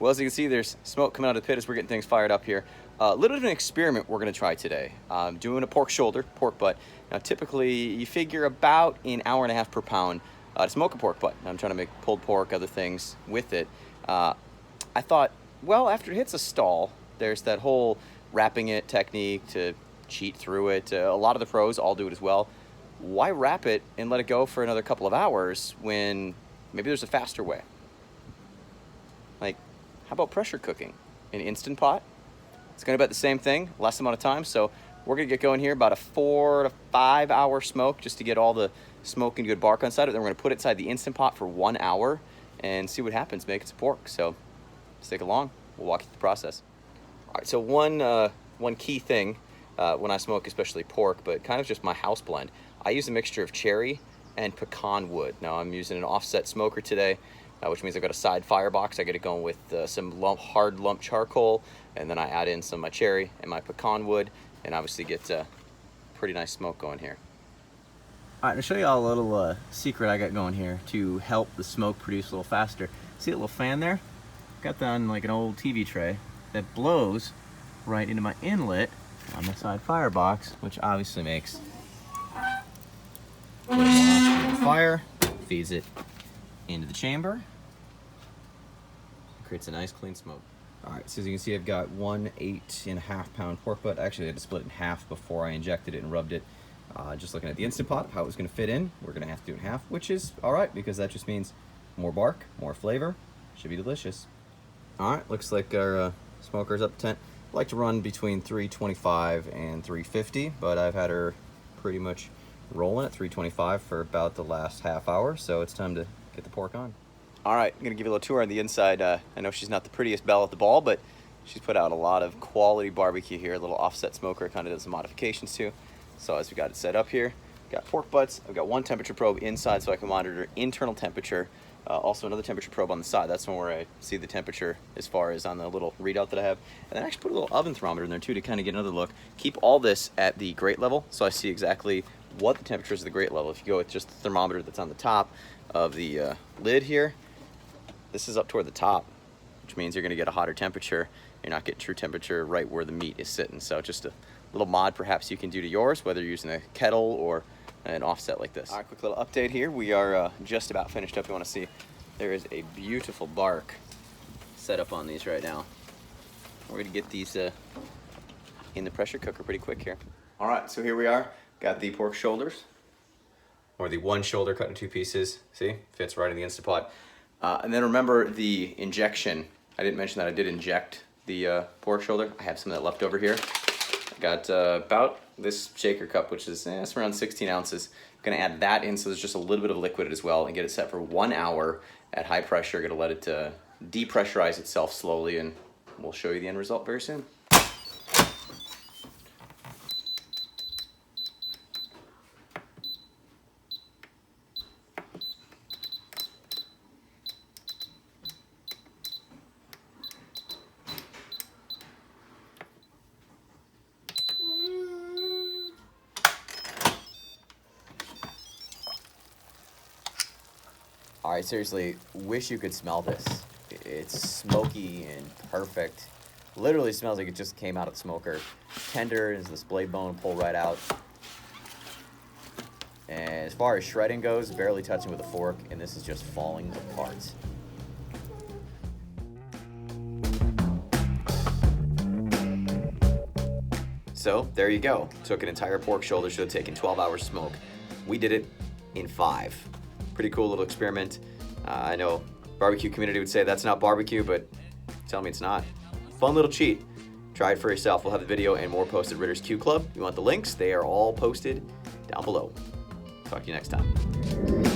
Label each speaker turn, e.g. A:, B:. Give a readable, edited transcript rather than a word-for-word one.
A: Well, as you can see, there's smoke coming out of the pit as we're getting things fired up here. A little bit of an experiment we're going to try today. Doing a pork shoulder, pork butt. Now, typically, you figure about an hour and a half per pound to smoke a pork butt. I'm trying to make pulled pork, other things with it. I thought, well, after it hits a stall, there's that whole wrapping it technique to cheat through it. A lot of the pros all do it as well. Why wrap it and let it go for another couple of hours when maybe there's a faster way? Like, how about pressure cooking? An Instant Pot? It's going to be about the same thing, less amount of time. So we're going to get going here, about a 4 to 5 hour smoke just to get all the smoke and good bark on side of it. Then we're going to put it inside the Instant Pot for 1 hour and see what happens, making some pork. So stick along. We'll walk you through the process. All right, so one key thing when I smoke, especially pork, but kind of just my house blend, I use a mixture of cherry and pecan wood. Now I'm using an offset smoker today, which means I've got a side firebox. I get it going with some hard lump charcoal, and then I add in some of my cherry and my pecan wood, and obviously get pretty nice smoke going here. All right, I'll show you all a little secret I got going here to help the smoke produce a little faster. See a little fan there? Got that on like an old TV tray that blows right into my inlet on the side firebox, which obviously makes the fire, feeds it into the chamber, creates a nice clean smoke. All right, so as you can see, I've got 1 8.5 pound pork butt. Actually, I had to split it in half before I injected it and rubbed it. Just looking at the Instant Pot, how it was going to fit in, we're going to have to do it in half, which is all right because that just means more bark, more flavor. Should be delicious. All right, looks like our smoker's up to 10. I like to run between 325 and 350, but I've had her pretty much rolling at 325 for about the last half hour, so it's time to get the pork on. All right, I'm gonna give you a little tour on the inside. I know she's not the prettiest belle at the ball, but she's put out a lot of quality barbecue here. A little offset smoker, kind of does some modifications too. So as we got it set up here, got pork butts. I've got one temperature probe inside so I can monitor internal temperature. Also another temperature probe on the side. That's one where I see the temperature as far as on the little readout that I have. And then I actually put a little oven thermometer in there too to kind of get another look. Keep all this at the grate level so I see exactly what the temperature is at the grate level. If you go with just the thermometer that's on the top of the lid here, this is up toward the top, which means you're going to get a hotter temperature. You're not getting true temperature right where the meat is sitting. So just a little mod perhaps you can do to yours, whether you're using a kettle or an offset like this. All right, quick little update here. We are just about finished up. You want to see there is a beautiful bark set up on these right now. We're going to get these in the pressure cooker pretty quick here. All right, so here we are. Got the pork shoulders, or the one shoulder cut in 2 pieces. See, fits right in the Instant Pot. And then remember the injection. I didn't mention that I did inject the pork shoulder. I have some of that left over here. I got about this shaker cup, which is it's around 16 ounces. I'm gonna add that in so there's just a little bit of liquid as well and get it set for 1 hour at high pressure. Gonna let it depressurize itself slowly, and we'll show you the end result very soon. All right, seriously, wish you could smell this. It's smoky and perfect. Literally smells like it just came out of the smoker. Tender as this blade bone, pull right out. And as far as shredding goes, barely touching with a fork, and this is just falling apart. So there you go. Took an entire pork shoulder, should have taken 12 hours to smoke. We did it in 5. Pretty cool little experiment. I know barbecue community would say that's not barbecue, but tell me it's not. Fun little cheat. Try it for yourself. We'll have the video and more posted at Ritter's Q Club. You want the links? They are all posted down below. Talk to you next time.